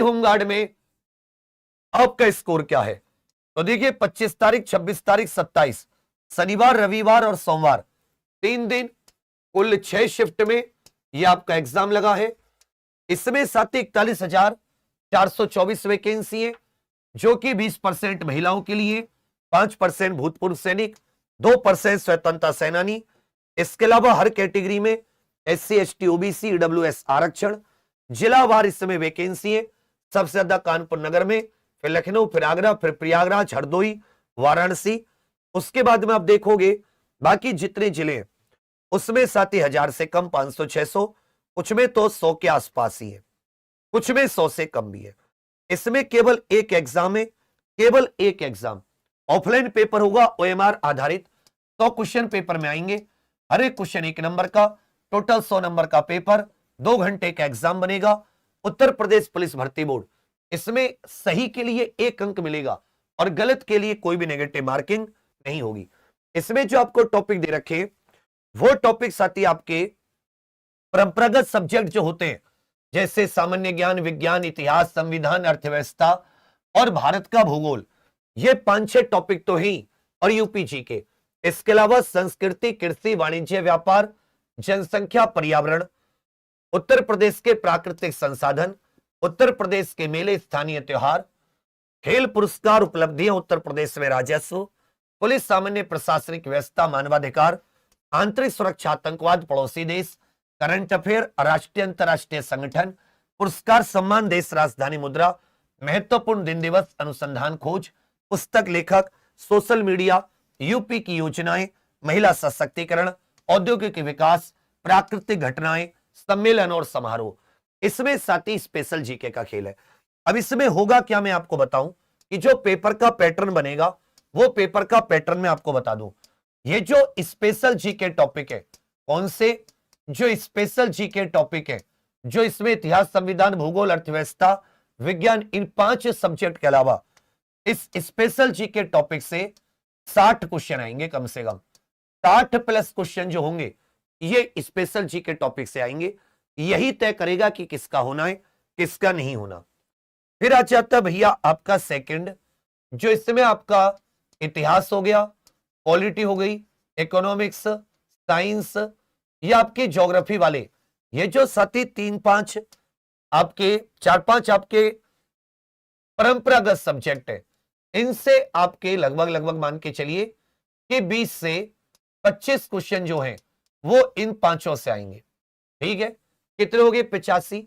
Home guard में आपका score क्या है? तो देखिए 25 तारीख, 26 तारीख, 27, शनिवार, रविवार और सोमवार, 3 दिन, कुल 6 शिफ्ट में ये आपका एग्जाम लगा है। इसमें 41,424 वैकेंसी है, जो कि 20% महिलाओं के लिए, 5% भूतपूर्व सैनिक, 2% स्वतंत्रता सेनानी। इसके अलावा हर कैटेगरी में SC, ST, OBC, EWS आरक्षण। जिलावार इस समय वैकेंसी है, सबसे ज्यादा कानपुर नगर में, फिर लखनऊ, फिर आगरा, फिर प्रयागराज, हरदोई, वाराणसी। उसके बाद में आप देखोगे बाकी जितने जिले हैं उसमें 7,000 से कम, 500, 600, कुछ में तो 100 के आसपास ही है, कुछ में 100 से कम भी है। इसमें केवल एक एग्जाम है, केवल एक एग्जाम। ऑफलाइन पेपर होगा, OMR आधारित 100 क्वेश्चन पेपर में आएंगे, हर एक क्वेश्चन 1 नंबर का, टोटल 100 नंबर का पेपर, 2 घंटे का एग्जाम बनेगा। उत्तर प्रदेश पुलिस भर्ती बोर्ड, इसमें सही के लिए 1 अंक मिलेगा और गलत के लिए कोई भी नेगेटिव मार्किंग नहीं होगी। इसमें जो आपको टॉपिक दे रखे वो टॉपिक साथी आपके परंपरागत सब्जेक्ट जो होते हैं, जैसे सामान्य ज्ञान, विज्ञान, इतिहास, संविधान, अर्थव्यवस्था और भारत का भूगोल, ये 5-6 टॉपिक तो ही, और यूपीजी के। इसके अलावा संस्कृति, कृषि, वाणिज्य, व्यापार, जनसंख्या, पर्यावरण, उत्तर प्रदेश के प्राकृतिक संसाधन, उत्तर प्रदेश के मेले, स्थानीय त्योहार, खेल पुरस्कार, उपलब्धियां उत्तर प्रदेश में, राजस्व, पुलिस, सामान्य प्रशासनिक व्यवस्था, मानवाधिकार, आंतरिक सुरक्षा, आतंकवाद, पड़ोसी देश, करंट अफेयर, राष्ट्रीय अंतरराष्ट्रीय संगठन, पुरस्कार, सम्मान, देश, राजधानी, मुद्रा, महत्वपूर्ण दिन दिवस, अनुसंधान, खोज, पुस्तक, लेखक, सोशल मीडिया, यूपी की योजनाएं, महिला सशक्तिकरण, औद्योगिक विकास, प्राकृतिक घटनाएं, सम्मेलन और समारोह। इसमें साथ ही स्पेशल जीके का खेल है। अब इसमें होगा क्या, मैं आपको बताऊं कि जो पेपर का पैटर्न बनेगा, वो पेपर का पैटर्न मैं आपको बता दूं। ये जो स्पेशल जीके टॉपिक है, कौन से, जो स्पेशल जीके टॉपिक है, जो इसमें इतिहास, संविधान, भूगोल, अर्थव्यवस्था, विज्ञान, इन 5 सब्जेक्ट के अलावा इस स्पेशल जीके टॉपिक से 60 क्वेश्चन आएंगे, कम से कम 60 प्लस क्वेश्चन जो होंगे ये स्पेशल जीके टॉपिक से आएंगे। यही तय करेगा कि किसका होना है, किसका नहीं होना। फिर आ जाता भैया आपका सेकंड, जो इसमें आपका इतिहास हो गया, पॉलिटी हो गई, इकोनॉमिक्स, साइंस, ये आपके ज्योग्राफी वाले, ये जो 3-5 आपके 4-5 आपके परंपरागत सब्जेक्ट है, इनसे आपके लगभग मान के चलिए कि 20 से 25 क्वेश्चन जो हैं वो इन 5 से आएंगे। ठीक है, कितने हो गए, 85।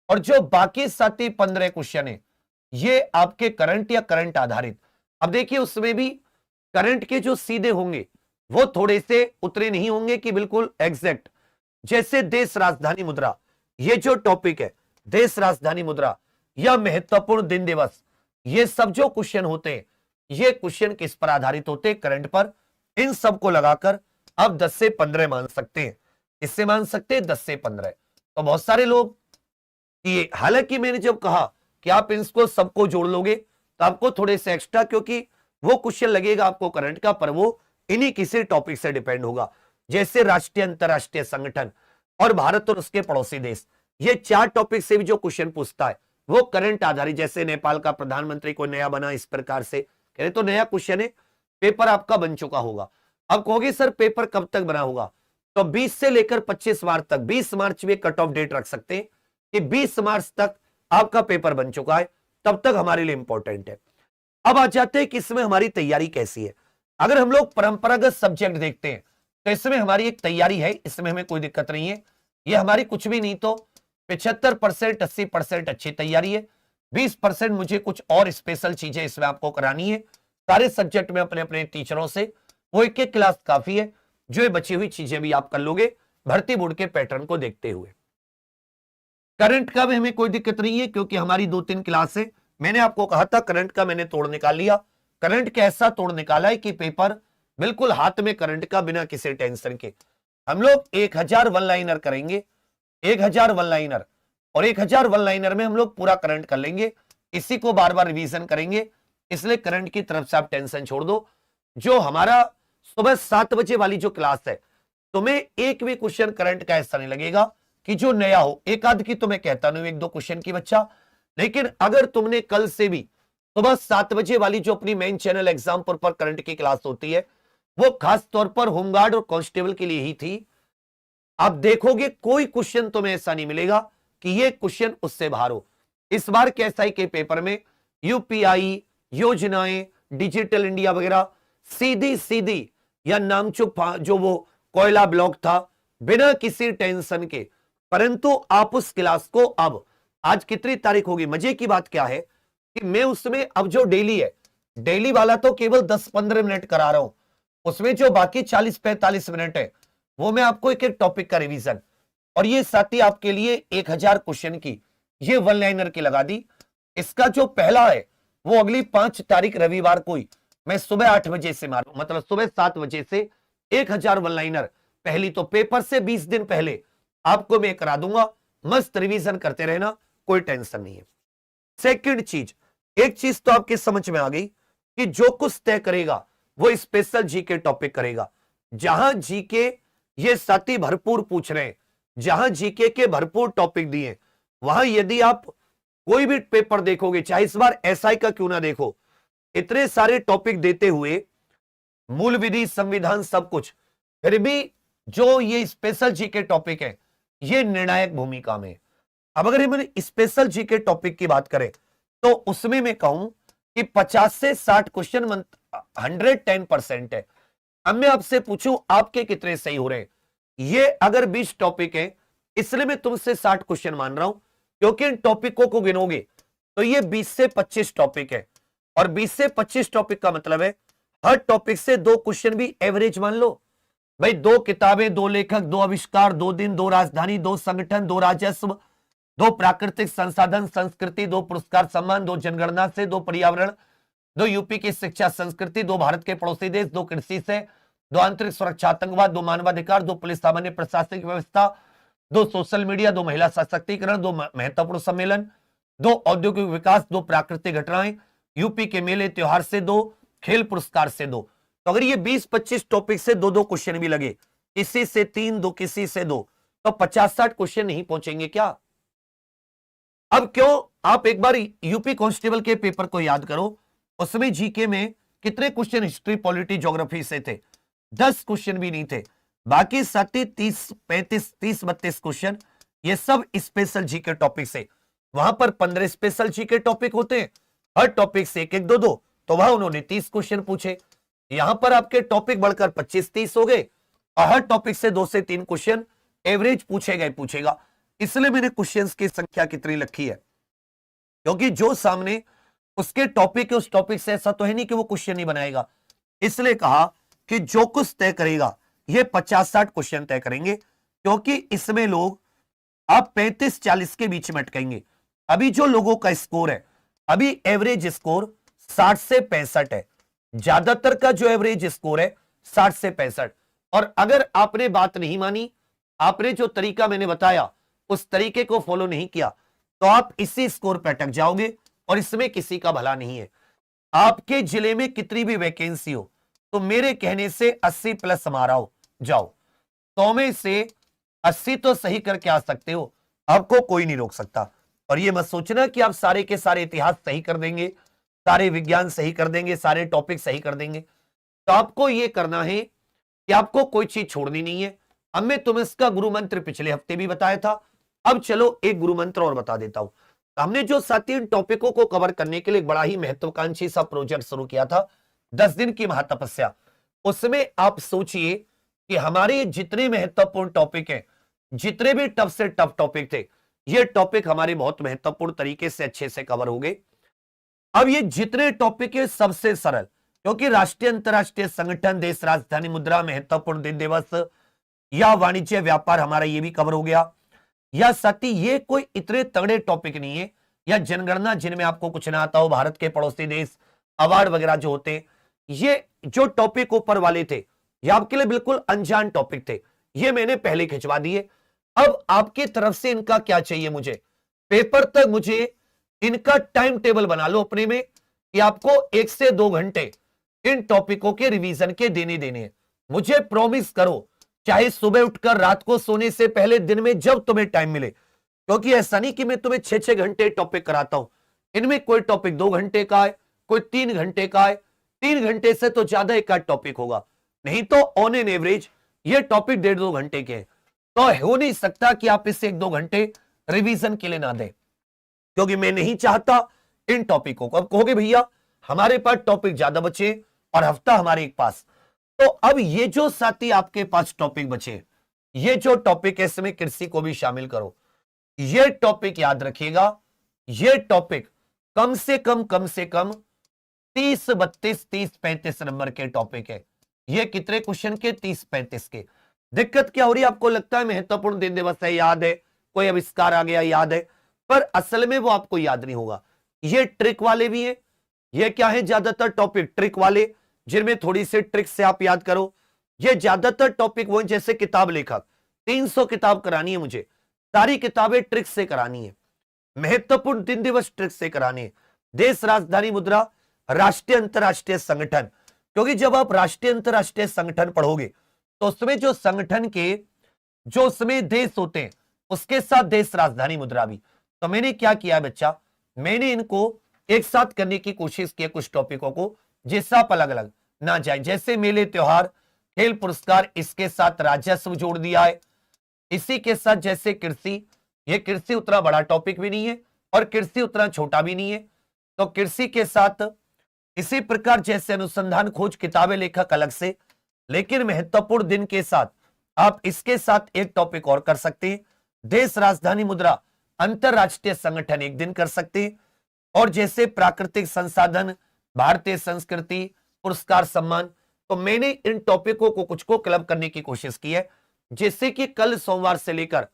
और जो बाकी 15 क्वेश्चन है ये आपके करंट या करंट आधारित। अब देखिए उसमें भी करंट के जो सीधे होंगे वो थोड़े से उतरे नहीं होंगे कि बिल्कुल एग्जैक्ट। जैसे देश, राजधानी, मुद्रा, ये जो टॉपिक है, देश, राजधानी, मुद्रा या महत्वपूर्ण दिन दिवस, ये सब जो क्वेश्चन होते हैं, ये क्वेश्चन किस पर आधारित होते हैं, करंट पर। इन सबको लगाकर आप 10 से 15 मान सकते हैं। इससे मान सकते हैं 10 से 15। तो बहुत सारे लोग ये, हालांकि मैंने जब कहा कि आप इसको सबको जोड़ लोगे तो आपको थोड़े से एक्स्ट्रा, क्योंकि वो क्वेश्चन लगेगा आपको करंट का, पर वो इन्हीं किसी टॉपिक से डिपेंड होगा। जैसे राष्ट्रीय अंतरराष्ट्रीय संगठन और भारत और उसके पड़ोसी देश, ये 4 टॉपिक से भी जो क्वेश्चन पूछता है वो करंट आधारित। जैसे नेपाल का प्रधानमंत्री कोई नया बना, इस प्रकार से कह रहे तो नया क्वेश्चन है, पेपर आपका बन चुका होगा। अब कहोगे सर पेपर कब तक बना होगा, तो 20 से लेकर 25 मार्च तक, 20 मार्च में कट ऑफ डेट रख सकते हैं कि 20 मार्च तक आपका पेपर बन चुका है, तब तक हमारे लिए इंपॉर्टेंट है। अब आ जाते हैं कि इसमें हमारी तैयारी कैसी है। अगर हम लोग परंपरागत सब्जेक्ट देखते हैं तो इसमें हमारी एक तैयारी है, इसमें हमें कोई दिक्कत नहीं है। ये हमारी कुछ भी नहीं तो 75%, 80% अच्छी तैयारी है। 20% मुझे कुछ और स्पेशल चीजें इसमें आपको करानी है। सारे सब्जेक्ट में अपने अपने टीचरों से, वो एक क्लास काफी है। जो ये बची हुई चीजें भी आप कर लोगे भर्ती बोर्ड के पैटर्न को देखते हुए। करंट का भी हमें कोई दिक्कत नहीं है, क्योंकि हमारी 2-3 क्लास है। मैंने आपको कहा था करंट का मैंने तोड़ निकाल लिया। करंट का ऐसा तोड़ निकाला है कि पेपर बिल्कुल हाथ में करंट का, बिना किसी टेंशन के। हम लोग 1000 वन लाइनर करेंगे, 1000 वन लाइनर, और 1000 वन लाइनर में हम लोग पूरा करंट कर लेंगे। इसी को बार बार रिवीजन करेंगे, इसलिए करंट की तरफ से आप टेंशन छोड़ दो। जो हमारा सुबह 7 बजे वाली जो क्लास है, तुम्हें एक भी क्वेश्चन करंट का ऐसा नहीं लगेगा कि जो नया हो। एक आध की तो मैं कहता नहीं, 1-2 क्वेश्चन की बच्चा, लेकिन अगर तुमने कल से भी सुबह 7 बजे वाली जो अपनी मेन चैनल एग्जाम पर करंट की क्लास होती है, वो खास तौर पर होमगार्ड और कांस्टेबल के लिए ही थी, आप देखोगे कोई क्वेश्चन तुम्हें ऐसा नहीं मिलेगा कि ये क्वेश्चन उससे बाहर हो। इस बार के एसआई के पेपर में यूपीआई, योजनाएं, डिजिटल इंडिया वगैरह सीधी सीधी या नामचुप जो वो कोयला ब्लॉक था, बिना किसी टेंशन के, परंतु आप उस क्लास को अब आज कितनी तारीख होगी, मजे की बात क्या है कि मैं उसमें अब जो डेली है, डेली वाला तो केवल 10-15 मिनट करा रहा हूं, उसमें जो बाकी 40-45 मिनट है वो मैं आपको एक एक टॉपिक का रिवीजन, और ये साथ ही आपके लिए 1000 क्वेश्चन की ये वन लाइनर की लगा दी। इसका जो पहला है वो अगली 5 तारीख रविवार को ही मैं सुबह 8 बजे से मारू, मतलब सुबह 7 बजे से 1000 वन लाइनर पहली तो पेपर से 20 दिन पहले आपको मैं करा दूंगा। मस्त रिवीजन करते रहना, कोई टेंशन नहीं है। सेकंड चीज, एक चीज तो आपकी समझ में आ गई कि जो कुछ तय करेगा वो स्पेशल जीके टॉपिक करेगा। जहां जीके ये साथी भरपूर पूछ रहे हैं, जहां जीके के भरपूर टॉपिक दिए, वहां यदि आप कोई भी पेपर देखोगे, चाहे इस बार एसआई का क्यों ना देखो, इतने सारे टॉपिक देते हुए मूल विधि, संविधान, सब कुछ, फिर भी जो ये स्पेशल जीके टॉपिक है ये निर्णायक भूमिका में। अब अगर हम स्पेशल जीके टॉपिक की बात करें तो उसमें मैं कहूं कि 50 से 60 क्वेश्चन 110% है। अब मैं आपसे पूछूं आपके कितने सही हो रहे हैं? ये अगर 20 टॉपिक है, इसलिए मैं तुमसे 60 क्वेश्चन मान रहा हूं, क्योंकि इन टॉपिकों को गिनोगे तो ये 20 से 25 टॉपिक है, और 20 से 25 टॉपिक का मतलब है हर टॉपिक से 2 क्वेश्चन भी एवरेज मान लो भाई। 2 किताबें, 2 लेखक, 2 आविष्कार, 2 दिन, 2 राजधानी, 2 संगठन, 2 राजस्व, 2 प्राकृतिक संसाधन संस्कृति, 2 पुरस्कार सम्मान, 2 जनगणना से, 2 पर्यावरण, 2 यूपी की शिक्षा संस्कृति, 2 भारत के पड़ोसी देश, 2 कृषि से, 2 आंतरिक सुरक्षा आतंकवाद, 2 मानवाधिकार, 2 पुलिस सामान्य प्रशासनिक व्यवस्था, 2 सोशल मीडिया, 2 महिला सशक्तिकरण, 2 महत्वपूर्ण सम्मेलन, 2 औद्योगिक विकास, 2 प्राकृतिक घटनाएं, यूपी के मेले त्योहार से, 2 खेल पुरस्कार से, 2। तो अगर ये 20-25 टॉपिक से 2-2 क्वेश्चन भी लगे, किसी से 3, 2 किसी से 2, तो 50-60 क्वेश्चन नहीं पहुंचेंगे क्या? अब क्यों, आप एक बार यूपी कांस्टेबल के पेपर को याद करो, उसमें जीके में कितने क्वेश्चन हिस्ट्री, पॉलिटी, ज्योग्राफी से थे? 10 क्वेश्चन भी नहीं थे। बाकी 30, 35, 30, 32 क्वेश्चन ये सब स्पेशल जीके टॉपिक से। वहां पर 15 स्पेशल जीके टॉपिक होते हैं, हर टॉपिक से 1-1, 2-2, तो वहां उन्होंने 30 क्वेश्चन पूछे। यहां पर आपके टॉपिक बढ़कर 25-30 हो गए, और हर टॉपिक से 2 से 3 क्वेश्चन एवरेज पूछेगा। इसलिए मैंने क्वेश्चंस की संख्या कितनी रखी है, क्योंकि जो सामने उसके टॉपिक है, उस टॉपिक से ऐसा तो है नहीं कि वो क्वेश्चन नहीं बनाएगा। इसलिए कहा कि जो कुछ तय करेगा ये 50-60 क्वेश्चन तय करेंगे, क्योंकि इसमें लोग आप 35-40 के बीच में अटकेंगे। अभी जो लोगों का स्कोर है, अभी एवरेज स्कोर 60 से 65 है, ज्यादातर का जो एवरेज स्कोर है 60 से 65। और अगर आपने बात नहीं मानी, आपने जो तरीका मैंने बताया उस तरीके को फॉलो नहीं किया, तो आप इसी स्कोर पर अटक जाओगे, और इसमें किसी का भला नहीं है। आपके जिले में कितनी भी वैकेंसी हो, तो मेरे कहने से 80+ हमारा हो जाओ, 100 में से 80 तो सही करके आ सकते हो, आपको कोई नहीं रोक सकता। और ये मत सोचना कि आप सारे के सारे इतिहास सही कर देंगे, सारे विज्ञान सही कर देंगे, सारे टॉपिक सही कर देंगे। तो आपको ये करना है कि आपको कोई चीज छोड़नी नहीं है। अब मैं तुम्हें इसका गुरु मंत्र पिछले हफ्ते भी बताया था, अब चलो एक गुरु मंत्र और बता देता हूं। हमने जो 7 टॉपिकों को कवर करने के लिए एक बड़ा ही महत्वाकांक्षी सा प्रोजेक्ट शुरू किया था, 10 दिन की महातपस्या, उसमें आप सोचिए कि हमारे जितने महत्वपूर्ण टॉपिक हैं, जितने भी टफ से टफ टॉपिक थे, ये टॉपिक हमारे बहुत महत्वपूर्ण तरीके से अच्छे से कवर हो गए। अब ये जितने टॉपिक है सबसे सरल, क्योंकि राष्ट्रीय अंतरराष्ट्रीय संगठन, देश राजधानी मुद्रा, महत्वपूर्ण दिन दिवस या वाणिज्य व्यापार, हमारा ये भी कवर हो गया। या साथी ये कोई इतने तगड़े टॉपिक नहीं है, या जनगणना जिनमें आपको कुछ ना आता हो, भारत के पड़ोसी देश, अवार्ड वगैरह जो होते हैं, ये जो टॉपिक ऊपर वाले थे ये आपके लिए बिल्कुल अनजान टॉपिक थे, ये मैंने पहले खिंचवा दिए। अब आपकी तरफ से इनका क्या चाहिए मुझे, पेपर तक मुझे इनका टाइम टेबल बना लो अपने में कि आपको 1 से 2 घंटे इन टॉपिकों के रिवीजन के देने हैं। मुझे प्रॉमिस करो, चाहे सुबह उठकर रात को सोने से पहले दिन में जब तुम्हें टाइम मिले, क्योंकि ऐसा नहीं कि मैं तुम्हें 6-6 घंटे टॉपिक कराता हूं, इनमें कोई टॉपिक 2 घंटे का है, कोई 3 घंटे का है, 3 घंटे से तो ज्यादा एक आध टॉपिक होगा, नहीं तो ऑन एन एवरेज ये टॉपिक 1.5-2 घंटे के हैं। तो हो नहीं सकता कि आप इससे 1-2 घंटे रिवीजन के लिए ना दें, क्योंकि मैं नहीं चाहता इन टॉपिकों को। अब कहोगे भैया हमारे पास टॉपिक ज्यादा बचे और हफ्ता हमारे एक पास, तो अब ये जो साथी आपके पास टॉपिक बचे, ये जो टॉपिक है इसमें कृषि को भी शामिल करो। ये टॉपिक याद रखिएगा, ये टॉपिक कम से कम 30, 32, 30, 35 नंबर के टॉपिक है। ये कितने क्वेश्चन के? 30, 35 के। दिक्कत क्या हो रही है? आपको लगता है महत्वपूर्ण दिन दिवस है, याद है, कोई आविष्कार आ गया, याद है, पर असल में वो आपको याद नहीं होगा। ये ट्रिक वाले भी है, ये क्या है? ज्यादातर टॉपिक ट्रिक वाले, जिनमें थोड़ी सी ट्रिक से आप याद करो। ये ज्यादातर टॉपिक वो जैसे किताब लेखक, 300 किताब करानी है मुझे, सारी किताबें ट्रिक से करानी है, महत्वपूर्ण दिन दिवस ट्रिक से करानी है, देश राजधानी मुद्रा, राष्ट्रीय अंतरराष्ट्रीय संगठन, क्योंकि जब आप राष्ट्रीय अंतरराष्ट्रीय संगठन पढ़ोगे तो उसमें जो संगठन के जो उसमें देश होते हैं उसके साथ देश राजधानी मुद्रा भी। तो मैंने क्या किया बच्चा, मैंने इनको एक साथ करने की कोशिश की कुछ टॉपिकों को, जिससे आप अलग अलग ना जाए। जैसे मेले त्योहार, खेल पुरस्कार, इसके साथ राजस्व जोड़ दिया है। इसी के साथ जैसे कृषि, ये कृषि उतना बड़ा टॉपिक भी नहीं है और कृषि उतना छोटा भी नहीं है, तो कृषि के साथ इसी प्रकार जैसे अनुसंधान खोज किताबें लेखक अलग से, लेकिन महत्वपूर्ण दिन के साथ आप इसके साथ एक टॉपिक और कर सकते हैं, देश राजधानी मुद्रा अंतरराष्ट्रीय संगठन एक दिन कर सकते हैं, और जैसे प्राकृतिक संसाधन, भारतीय संस्कृति, पुरस्कार सम्मान। तो मैंने इन टॉपिकों को कुछ को क्लब करने की कोशिश की है, जिससे कि कल सोमवार से लेकर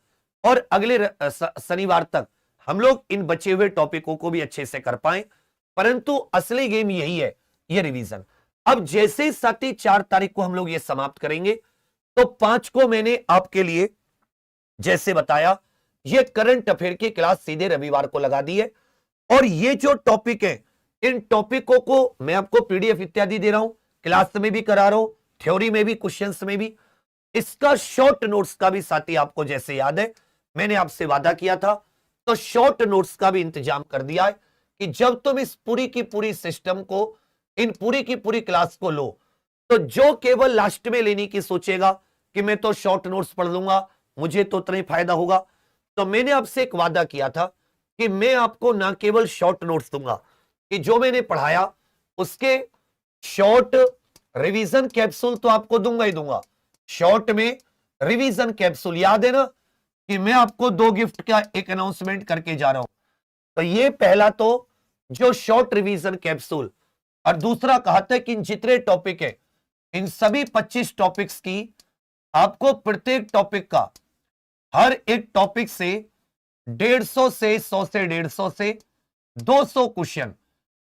और अगले शनिवार तक हम लोग इन बचे हुए टॉपिकों को भी अच्छे से कर पाए। परंतु असली गेम यही है, ये रिवीजन। अब जैसे साथी 4 तारीख को हम लोग ये समाप्त करेंगे, तो 5 को मैंने आपके लिए जैसे बताया, ये करंट अफेयर की क्लास सीधे रविवार को लगा दी है। और ये जो टॉपिक है, इन टॉपिकों को मैं आपको पीडीएफ इत्यादि दे रहा हूं, क्लास में भी करा रहा हूं, थ्योरी में भी, क्वेश्चंस में भी। इसका शॉर्ट नोट्स का भी साथी आपको जैसे याद है मैंने आपसे वादा किया था, तो शॉर्ट नोट्स का भी इंतजाम कर दिया है कि जब तुम इस पूरी की पूरी सिस्टम को, इन पूरी की पूरी क्लास को लो, तो जो केवल लास्ट में लेने की सोचेगा कि मैं तो शॉर्ट नोट्स पढ़ लूंगा, मुझे तो उतना ही फायदा होगा, तो मैंने आपसे एक वादा किया था कि मैं आपको ना केवल शॉर्ट नोट्स दूंगा, कि जो मैंने पढ़ाया उसके शॉर्ट रिवीजन कैप्सूल तो आपको दूंगा ही दूंगा। शॉर्ट में रिवीजन कैप्सूल, याद है ना कि मैं आपको 2 गिफ्ट का एक अनाउंसमेंट करके जा रहा हूं। तो ये पहला तो जो शॉर्ट रिवीजन कैप्सूल, और दूसरा कहा था कि इन जितने टॉपिक है, इन सभी 25 टॉपिक्स की आपको प्रत्येक टॉपिक का, हर एक टॉपिक से 150 से 100 से 150 से 200 क्वेश्चन।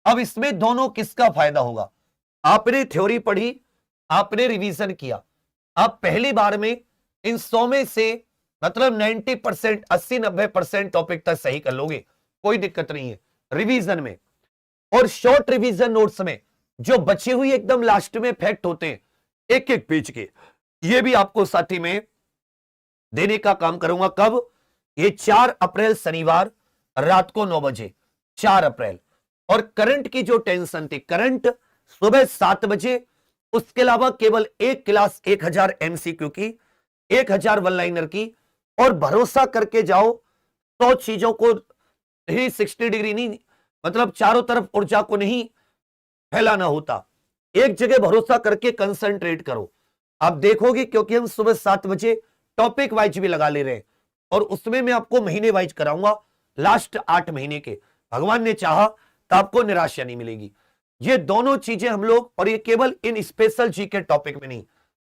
अब इसमें दोनों किसका फायदा होगा? आपने थ्योरी पढ़ी, आपने रिवीजन किया, आप पहली बार में इन 100 में से मतलब 90%, 80-90% टॉपिक तक सही कर लोगे, कोई दिक्कत नहीं है रिवीजन में। और शॉर्ट रिवीजन नोट्स में जो बची हुई एकदम लास्ट में फैक्ट होते हैं एक एक पेज के, ये भी आपको साथी में देने का काम करूंगा। कब? ये 4 अप्रैल शनिवार रात को 9 बजे, 4 अप्रैल। और करंट की जो टेंशन थी, करंट सुबह 7 बजे, उसके अलावा केवल एक क्लास 1000 एमसीक्यू की, 1000 वन लाइनर की, और भरोसा करके जाओ 100 चीजों को 360 डिग्री नहीं, मतलब चारों तरफ ऊर्जा को नहीं फैलाना होता, एक जगह भरोसा करके कंसंट्रेट करो। आप देखोगे, क्योंकि हम सुबह 7 बजे टॉपिक वाइज भी लगा ले रहे हैं, और उसमें मैं आपको महीने वाइज कराऊंगा, लास्ट 8 महीने के। भगवान ने चाहा तो आपको निराशा नहीं मिलेगी। ये दोनों चीजें हम लोग, और ये केवल इन स्पेशल जी के टॉपिक में नहीं,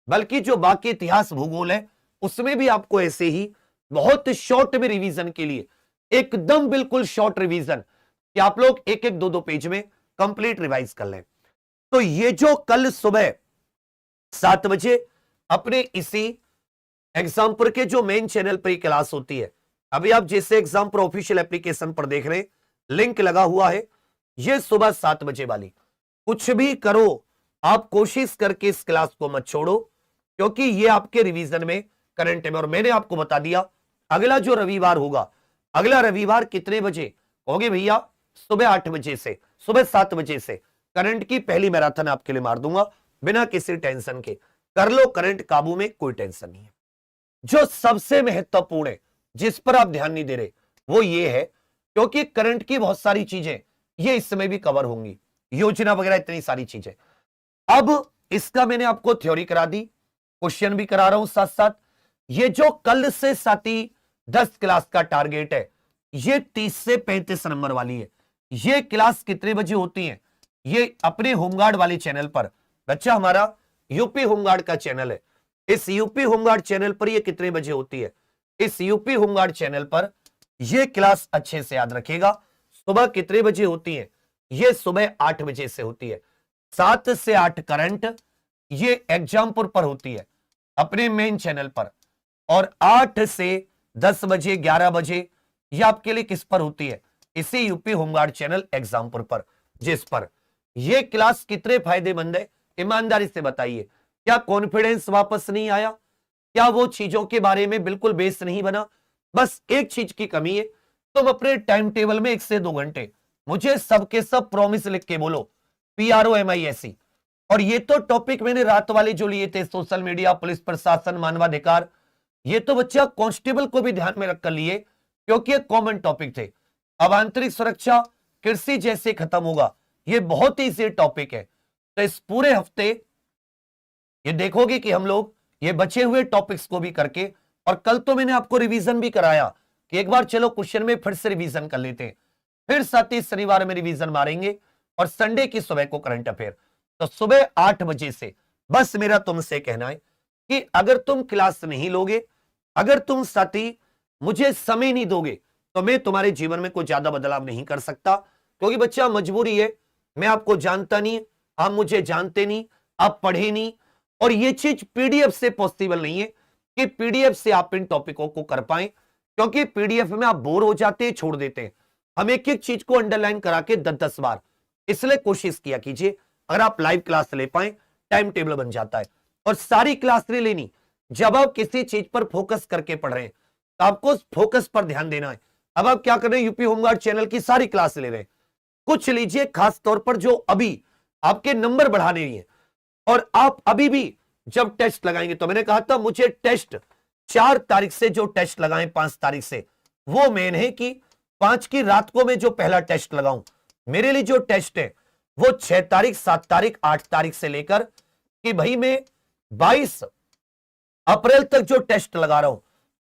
बल्कि जो बाकी इतिहास भूगोल है उसमें भी आपको ऐसे ही बहुत शॉर्ट में रिवीजन के लिए, एकदम बिल्कुल शॉर्ट रिवीजन, कि आप लोग एक एक 2-2 पेज में कंप्लीट रिवाइज कर लें। तो ये जो कल सुबह 7 बजे अपने इसी एग्जाम्पर के जो मेन चैनल पर क्लास होती है, अभी आप जैसे एग्जाम्पर ऑफिशियल एप्लीकेशन पर देख रहे हैं, लिंक लगा हुआ है, ये सुबह 7 बजे वाली। कुछ भी करो, आप कोशिश करके इस क्लास को मत छोड़ो, क्योंकि ये आपके रिवीजन में करंट है। और मैंने आपको बता दिया, अगला जो रविवार होगा अगला रविवार कितने बजे? कहोगे भैया सुबह 8 बजे से, सुबह 7 बजे से करंट की पहली मैराथन आपके लिए मार दूंगा बिना किसी टेंशन के। कर लो करंट काबू में, कोई टेंशन नहीं है। जो सबसे महत्वपूर्ण है, जिस पर आप ध्यान नहीं दे रहे, वो ये है, क्योंकि करंट की बहुत सारी चीजें ये इस समय भी कवर होंगी, योजना वगैरह इतनी सारी चीजें। अब इसका मैंने आपको थ्योरी करा दी, क्वेश्चन भी करा रहा हूं साथ साथ। ये जो कल से साथी 10 क्लास का टारगेट है, ये 30 से 35 नंबर वाली है। ये क्लास कितने बजे होती है? ये अपने होमगार्ड वाले चैनल पर, बच्चा हमारा यूपी होमगार्ड का चैनल है, इस यूपी होमगार्ड चैनल पर ये कितने बजे होती है? इस यूपी होमगार्ड चैनल पर ये क्लास अच्छे से याद रखिएगा, सुबह कितने बजे होती है? ये सुबह 8 बजे से होती है। 7 से 8 करंट ये एग्जामपुर पर होती है अपने मेन चैनल पर, और 8 से 10 बजे 11 बजे ये आपके लिए किस पर होती है? इसी यूपी होमगार्ड चैनल एग्जामपुर पर, जिस पर ये क्लास कितने फायदेमंद है ईमानदारी से बताइए। क्या कॉन्फिडेंस वापस नहीं आया? क्या वो चीजों के बारे में बिल्कुल बेस नहीं बना? बस एक चीज की कमी है, तुम अपने टाइम टेबल में 1 से 2 घंटे मुझे सबके सब प्रॉमिस लिख के बोलो, PROMISE। और ये तो टॉपिक मैंने रात वाले जो लिए थे, सोशल मीडिया, पुलिस प्रशासन, मानवाधिकार, ये तो बच्चा कांस्टेबल को भी ध्यान में रखकर लिए, क्योंकि ये कॉमन टॉपिक थे। अब आंतरिक सुरक्षा, कृषि जैसे खत्म होगा, ये बहुत ही इजी टॉपिक है। तो इस पूरे हफ्ते ये देखोगे कि हम लोग ये बचे हुए टॉपिक्स को भी करके, और कल तो मैंने आपको रिवीजन भी कराया कि एक बार चलो क्वेश्चन में फिर से रिवीजन कर लेते हैं, फिर साथ ही शनिवार में रिवीजन मारेंगे, और संडे की सुबह को करंट अफेयर। तो सुबह 8 बजे से बस मेरा तुमसे कहना है कि अगर तुम क्लास नहीं लोगे, अगर तुम साथी मुझे समय नहीं दोगे, तो मैं तुम्हारे जीवन में कोई ज्यादा बदलाव नहीं कर सकता, क्योंकि बच्चा मजबूरी है, मैं आपको जानता नहीं, आप मुझे जानते नहीं, आप पढ़े नहीं, और ये चीज पीडीएफ से पॉसिबल नहीं है कि पीडीएफ से आप इन टॉपिकों को कर पाए, क्योंकि पीडीएफ में आप बोर हो जाते हैं, छोड़ देते हैं। हम एक एक चीज को अंडरलाइन करा के 10-10 बार, इसलिए कोशिश किया कीजिए अगर आप लाइव क्लास ले पाए, टाइम टेबल बन जाता है। और सारी क्लास नहीं लेनी, जब आप किसी चीज पर फोकस करके पढ़ रहे हैं तो आपको फोकस पर ध्यान देना है। अब आप क्या कर रहे हैं, यूपी होमगार्ड चैनल की सारी क्लास ले रहे हैं, कुछ लीजिए खास तौर पर जो अभी आपके नंबर बढ़ाने हैं। और आप अभी भी जब टेस्ट लगाएंगे, तो मैंने कहा था मुझे टेस्ट 4 तारीख से जो टेस्ट लगाएं 5 तारीख से, वो मेन है कि 5 की रात को मैं जो पहला टेस्ट लगाऊं, मेरे लिए जो टेस्ट है वो 6 तारीख, 7 तारीख, 8 तारीख से लेकर कि भाई मैं 22 अप्रैल तक जो टेस्ट लगा रहा हूं,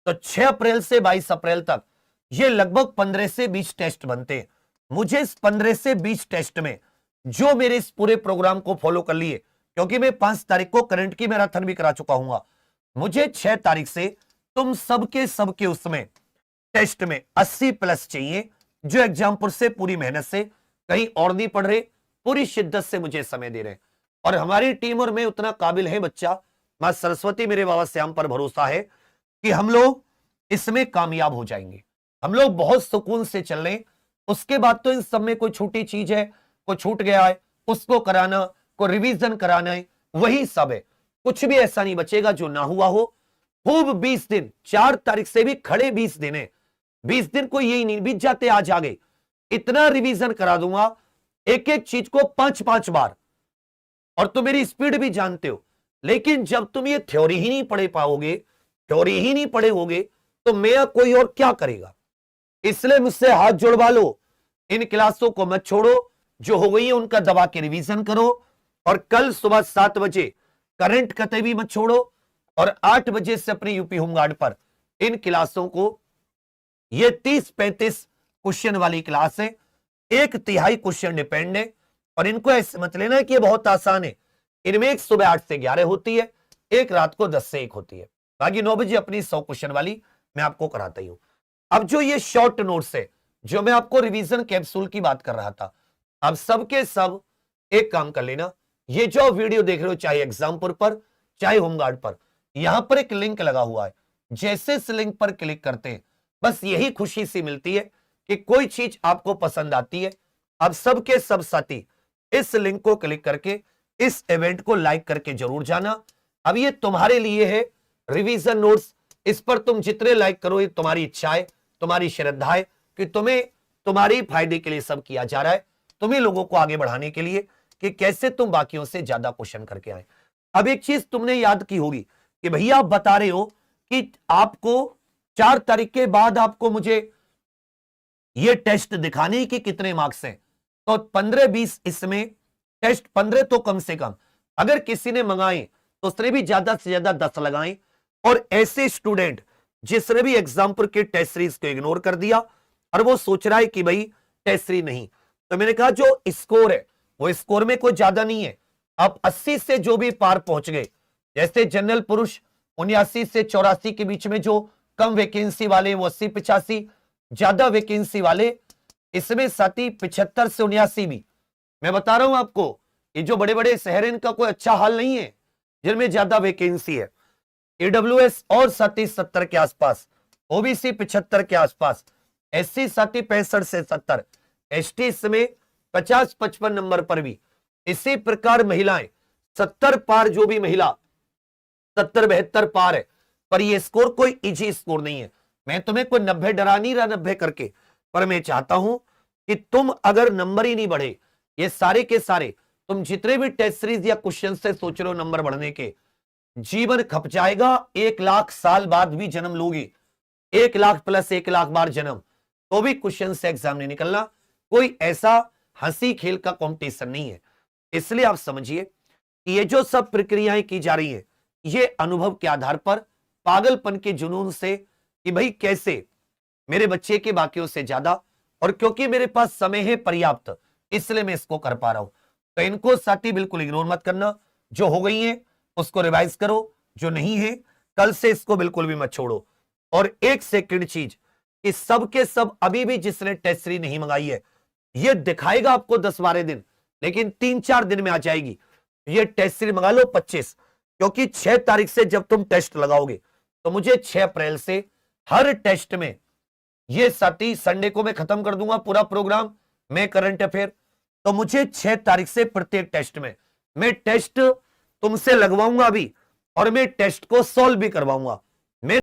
तो 6 अप्रैल से 22 अप्रैल तक ये लगभग 15 से 20 टेस्ट बनते हैं। मुझे इस 15 से 20 टेस्ट में जो मेरे इस पूरे प्रोग्राम को फॉलो कर लिए, क्योंकि मैं 5 तारीख को करंट की मैराथन भी करा चुका हूं, मुझे 6 तारीख से तुम सबके उसमें टेस्ट में 80 प्लस चाहिए, जो एग्जामपुर से पूरी मेहनत से कहीं और नहीं पढ़ रहे, पूरी शिद्दत से मुझे समय दे रहे। और हमारी टीम और मैं उतना काबिल है बच्चा, मां सरस्वती मेरे बाबा श्याम पर भरोसा है कि हम लोग इसमें कामयाब हो जाएंगे। हम लोग बहुत सुकून से चल रहे हैं। उसके बाद तो इन सब में कोई छोटी चीज है, कोई छूट गया है, उसको कराना, कोई रिवीजन कराना है, वही सब है। कुछ भी ऐसा नहीं बचेगा जो ना हुआ हो। खूब 20 दिन, 4 तारीख से भी खड़े 20 दिन है, 20 दिन को यही नहीं बीत जाते, आज आ गए, इतना रिवीजन करा दूंगा, एक एक चीज को 5-5 बार। और तुम मेरी स्पीड भी जानते हो, लेकिन जब तुम ये थ्योरी ही नहीं पढ़े पाओगे, थ्योरी ही नहीं पढ़े होगे, तो मेरा कोई और क्या करेगा। इसलिए मुझसे हाथ जुड़वा लो, इन क्लासों को मत छोड़ो, जो हो गई है उनका दबा के रिवीजन करो। और कल सुबह 7 बजे करंट कतई भी मत छोड़ो, और 8 बजे से अपनी यूपी होमगार्ड पर इन क्लासों को, ये 30-35 क्वेश्चन वाली क्लास है, 1/3 क्वेश्चन डिपेंड है। और इनको ऐसे मत लेना कि ये बहुत आसान है, इनमें एक सुबह 8 से 11 होती है, एक रात को 10 से 1 होती है, बाकी 9 बजे अपनी 100 क्वेश्चन वाली मैं आपको कराता ही हूं। अब जो ये शॉर्ट नोट्स है, जो मैं आपको रिवीजन कैप्सूल की बात कर रहा था, अब सबके सब एक काम कर लेना, ये जो वीडियो देख रहे हो, चाहे एग्जामपुर पर चाहे होमगार्ड पर, यहां पर एक लिंक लगा हुआ है, जैसे इस लिंक पर क्लिक करते हैं, बस यही खुशी सी मिलती है कि कोई चीज आपको पसंद आती है। अब सबके सब साथी इस लिंक को क्लिक करके इस इवेंट को लाइक करके जरूर जाना। अब ये तुम्हारे लिए है रिवीजन नोट्स, इस पर तुम जितने लाइक करो, ये तुम्हारी इच्छा है, तुम्हारी श्रद्धा है कि तुम्हें तुम्हारे फायदे के लिए सब किया जा रहा है, तुम्हें लोगों को आगे बढ़ाने के लिए कि कैसे तुम बाकियों से ज्यादा क्वेश्चन करके आए। अब एक चीज तुमने याद की होगी कि भैया आप बता रहे हो कि आपको 4 तारीख के बाद आपको मुझे ये टेस्ट दिखाने कि कितने मार्क्स हैं, तो 15-20 इसमें टेस्ट 15 तो कम से कम अगर किसी ने मंगाए तो उसने भी ज्यादा से ज्यादा 10 लगाए। और ऐसे स्टूडेंट जिसने भी एग्जाम्पल के टेस्ट सीरीज को इग्नोर कर दिया और वो सोच रहा है कि भाई टेस्ट सीरीज नहीं, तो मैंने कहा जो स्कोर है वो स्कोर में कोई ज्यादा नहीं है। आप 80 से जो भी पार पहुंच गए, जैसे जनरल पुरुष 79 से 84 के बीच में जो कम वैकेंसी वाले वो 80-85, ज्यादा वैकेंसी वाले इसमें साथी 75 से 79 भी। मैं बता रहा हूं आपको ये जो बड़े बड़े शहर हैं इनका कोई अच्छा हाल नहीं है जिनमें ज्यादा वैकेंसी है। AWS और साथी 70 के आसपास, OBC 75 के आसपास, SC साथी 65 से 70, ST इसमें 50-55 नंबर पर भी। इसी प्रकार महिलाएं 70 पार, जो भी महिला 70-72 पार है, पर ये स्कोर कोई इजी स्कोर नहीं है। मैं तुम्हें कोई 90 डरा नहीं रहा 90 करके, पर मैं चाहता हूं कि तुम अगर नंबर ही नहीं बढ़े, ये सारे के सारे तुम जितने भी टेस्ट सीरीज या क्वेश्चन से सोच रहे हो नंबर बढ़ने के, जीवन खप जाएगा। 1 लाख साल बाद भी जन्म लोगी, 1 लाख प्लस 1 लाख बार जन्म, तो भी क्वेश्चन से एग्जाम नहीं निकलना। कोई ऐसा हंसी खेल का कंपटीशन नहीं है। इसलिए आप समझिए कि ये जो सब प्रक्रियाएं की जा रही है ये अनुभव के आधार पर, पागलपन के जुनून से कि भाई कैसे मेरे बच्चे के बाकियों से ज्यादा, और क्योंकि मेरे पास समय है पर्याप्त इसलिए मैं इसको कर पा रहा हूं। तो इनको साथी बिल्कुल इग्नोर मत करना, जो हो गई है उसको रिवाइज करो, जो नहीं है कल से इसको बिल्कुल भी मत छोड़ो। और एक सेकंड चीज कि सबके सब अभी भी जिसने टेस्ट सीरीज नहीं मंगाई है, ये दिखाएगा आपको 10-12 दिन, लेकिन 3-4 दिन में आ जाएगी। ये टेस्ट सीरीज मंगा लो 25, क्योंकि 6 तारीख से जब तुम टेस्ट लगाओगे तो मुझे 6 अप्रैल से हर टेस्ट में, ये साथी संडे को मैं खत्म कर दूंगा पूरा प्रोग्राम मैं करंट अफेयर, तो मुझे 6 तारीख से प्रत्येक टेस्ट में मैं टेस्ट तुमसे लगवाऊंगा भी, और मैं टेस्ट को सॉल्व भी करवाऊंगा।